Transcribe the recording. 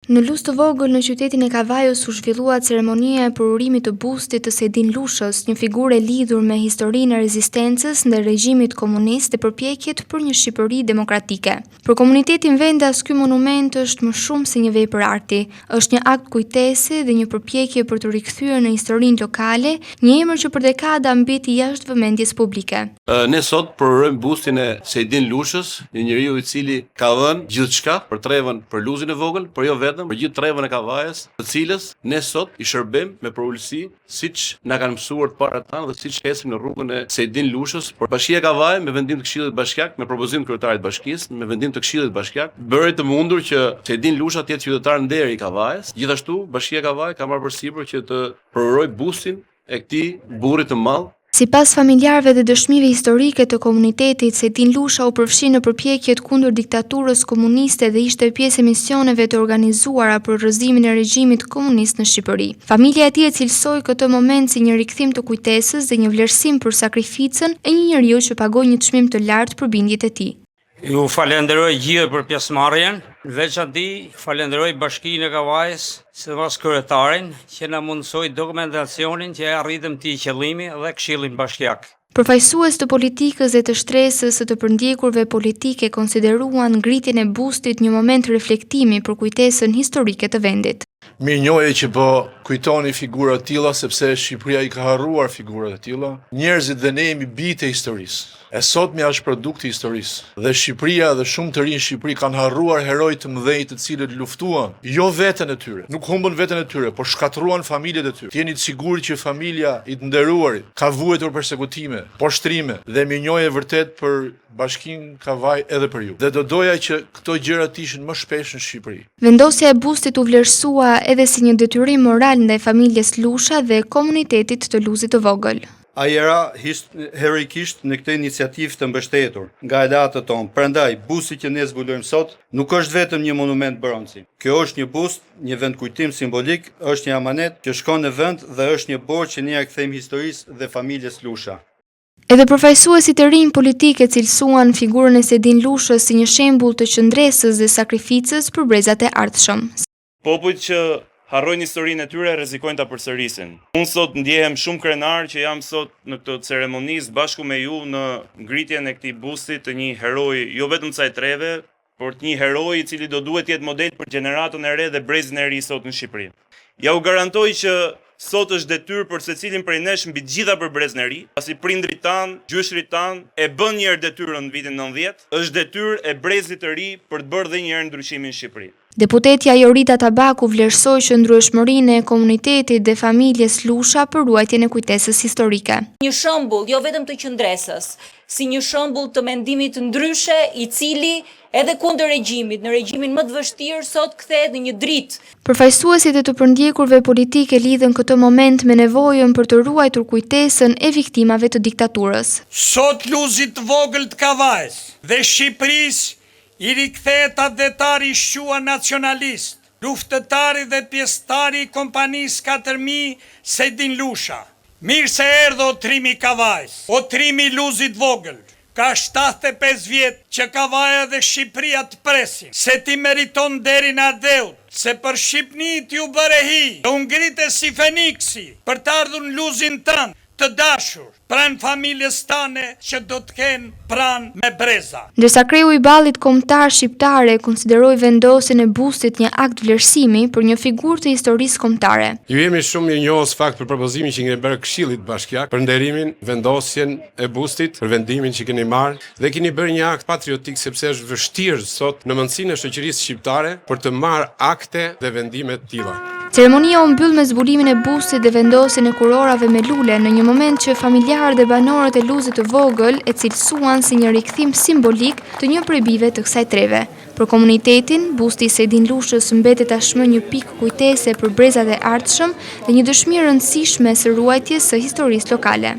Në Luz të vogël në qytetin e Kavajës u zhvillua ceremonia e përurimit të bustit të Sedin Lushës, një figurë e lidhur me historinë e rezistencës ndaj regjimit komunist dhe përpjekjet për një Shqipëri demokratike. Për komunitetin vendas, ky monument është më shumë se një vepër arti, është një akt kujtese dhe një përpjekje për të rikthyer në historinë lokale një emër që për dekada mbeti jashtë vëmendjes publike. Ne sot përurojmë bustin e Sedin Lushës, një njeriu i cili ka dhënë gjithçka për trevën për Luzin e vogël, por jo vetëm për gjithë trevën e Kavajës, të cilës ne sot i shërbejmë me përulësi, siç na kanë mësuar të parat tanë dhe siç ecim në rrugën e Sedin Lushës, por Bashkia e Kavajës me vendim të Këshillit Bashkiak, me propozim të kryetarit të bashkisë, me vendim të Këshillit Bashkiak, bëri të mundur që Sedin Lusha të jetë qytetar nderi i Kavajës. Gjithashtu, Bashkia e Kavajës ka marrë përsipër që të përurojë bustin e këtij burri të madh. Sipas familjarëve dhe dëshmive historike të komunitetit, Sedin Lusha u përfshi në përpjekjet kundër diktaturës komuniste dhe ishte pjesë e misioneve të organizuara për rrëzimin e regjimit komunist në Shqipëri. Familja e tij e cilësoi këtë moment si një rikthim të kujtesës dhe një vlerësim për sakrificën e një njeriu që pagoi një çmim të lartë për bindjet e tij. Ju falenderoj gjithë për pjesëmarrjen, veçanti falenderoj Bashkinë e Kavajës, sidomos kryetarin që na mundsoi dokumentacionin që arritëm të qëllimi dhe Këshillin Bashkiak. Përfaqësues të politikës dhe të shtresës së të përndjekurve politike konsideruan ngritjen e bustit një moment reflektimi për kujtesën historike të vendit. Mirënjohje që po kujtoni figura të tilla sepse Shqipëria i ka harruar figura të tilla. Njerëzit dhe ne jemi bijtë e historisë. E sotmja është produkt i historisë. Dhe Shqipëria dhe shumë të rinj Shqipëri kanë harruar heroj të mëdhenj të cilët luftuan, jo veten e tyre, nuk humbën veten e tyre, por shkatruan familjet e tyre. Jeni të sigurt që familja i të nderuarit ka vuajtur persekutime, poshtrime dhe mirënjohje vërtet për Bashkinë Kavaj edhe për ju. Dhe do doja që këto gjëra të ishin më shpesh në Shqipëri. Vendosja e bustit u vlerësua edhe si një detyrim moral ndaj familjes Lusha dhe komunitetit të Luzit të vogël. Ai era heroikisht në këtë iniciativë të mbështetur nga aleatët tonë. Prandaj, busti që ne zbulojmë sot nuk është vetëm një monument bronzi. Kjo është një bust, një vendkujtim simbolik, është një amanet që shkon në vend dhe është një borxh që ne ja kthejmë historisë dhe familjes Lusha. Edhe përfaqësuesit e rinj politike cilësuan figurën e Sedin Lushës si një shembull të qëndresës dhe sakrificës për brezat e ardhshëm. Popujt që harrojnë historinë e tyre rrezikojnë ta përsërisin. Unë sot ndjehem shumë krenar që jam sot në këtë ceremonisë bashku me ju në ngritjen e këtij busti të një heroi jo vetëm kësaj treve, por të një heroi i cili do duhet të jetë model për gjeneratën e re dhe brezin e ri sot në Shqipëri. Ja u garantoj që sot është detyrë për secilin prej nesh mbi të gjitha për brezin e ri, pasi prindrit tanë, gjyshrit tanë e bën një herë detyrën në vitin 90, është detyrë e brezit të ri për të bërë dhe një herë ndryshimin në Shqipëri. Deputetja Jorita Tabaku vlerësoi qëndrueshmërinë e komunitetit dhe familjes Lusha për ruajtjen e kujtesës historike. Një shembull jo vetëm të qëndresës, si një shembull të mendimit ndryshe i cili edhe kundër regjimit, në regjimin më të vështirë sot kthehet në një dritë. Përfaqësuesit e të përndjekurve politike lidhen këtë moment me nevojën për të ruajtur kujtesën e viktimave të diktaturës. Sot Luzit të vogël të Kavajës dhe Shqipërisë i rikthehet adhetari i shqua nacionalist, luftëtari dhe pjesëtari i kompanisë 4000 Sedin Lusha. Mirë se erdhe o trimi Kavajës, o trimi Luzit vogël. Ka 75 vjetë që Kavaja dhe Shqipëria të presin, se ti meriton derin Ardeut, se për Shqipni t'ju bëre hi, të ungrite si Feniksi, për të ardhur në Luzin tënë, të dashur, pranë familjes tane që do të kenë pranë me breza. Ndërsa kreu i ballit kombëtar shqiptare konsideroi vendosjen e bustit një akt vlerësimi për një figurë të historisë kombëtare. Ju jemi shumë mirënjohës fakt për propozimin që keni bërë Këshillit Bashkiak për nderimin, vendosjen e bustit, për vendimin që keni marrë dhe keni bërë një akt patriotik sepse është vështirë sot në mendsinë e shoqërisë shqiptare për të marrë akte dhe vendime të tilla. Ceremonia u mbyll me zbulimin e bustit dhe vendosjen e kurorave me lule në një moment që familjarët dhe banorët e Luzit të vogël e cilësuan si një rikthim simbolik të një prej bijve të kësaj treve. Për komunitetin, busti i Sedin Lushës mbetet tashmë një pikë kujtese për brezat e ardhshëm dhe një dëshmi e rëndësishme së ruajtjes së historisë lokale.